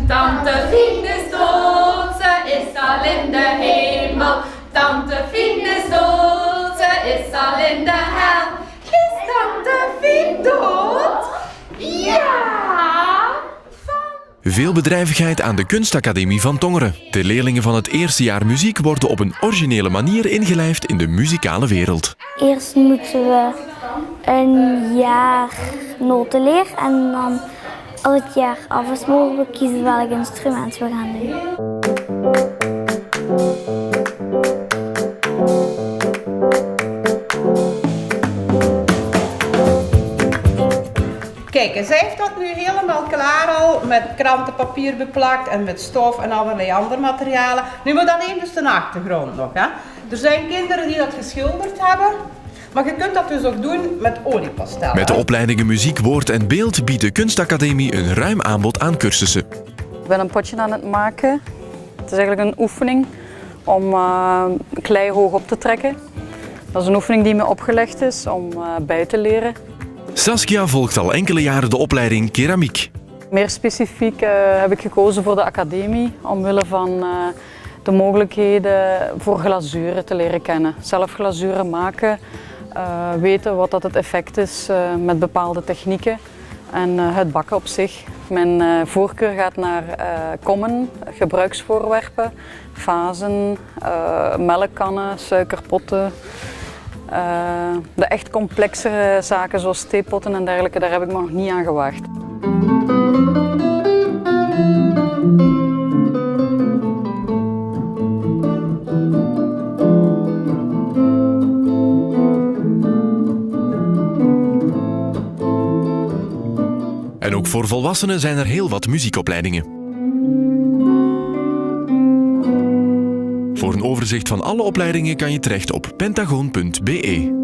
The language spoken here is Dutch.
Tante Fien is dood, ze is al in de hemel. Tante Fien is dood, ze is al in de hel. Is Tante Fien dood? Ja! Veel bedrijvigheid aan de Kunstacademie van Tongeren. De leerlingen van het eerste jaar muziek worden op een originele manier ingelijfd in de muzikale wereld. Eerst moeten we een jaar noten leren en dan als het jaar af is mogen we kiezen welk instrument we gaan doen. Kijk, en zij heeft dat nu helemaal klaar al met krantenpapier beplakt en met stof en allerlei andere materialen. Nu moet alleen dus de achtergrond nog. Hè. Er zijn kinderen die dat geschilderd hebben, maar je kunt dat dus ook doen met oliepastel. Met de opleidingen muziek, woord en beeld biedt de Kunstacademie een ruim aanbod aan cursussen. Ik ben een potje aan het maken. Het is eigenlijk een oefening om klei hoog op te trekken. Dat is een oefening die me opgelegd is om bij te leren. Saskia volgt al enkele jaren de opleiding keramiek. Meer specifiek heb ik gekozen voor de academie omwille van de mogelijkheden voor glazuren te leren kennen. Zelf glazuren maken, weten wat dat het effect is met bepaalde technieken en het bakken op zich. Mijn voorkeur gaat naar kommen, gebruiksvoorwerpen, vazen, melkkannen, suikerpotten. De echt complexere zaken zoals theepotten en dergelijke, daar heb ik me nog niet aan gewaagd. En ook voor volwassenen zijn er heel wat muziekopleidingen. Voor een overzicht van alle opleidingen kan je terecht op pentagoon.be.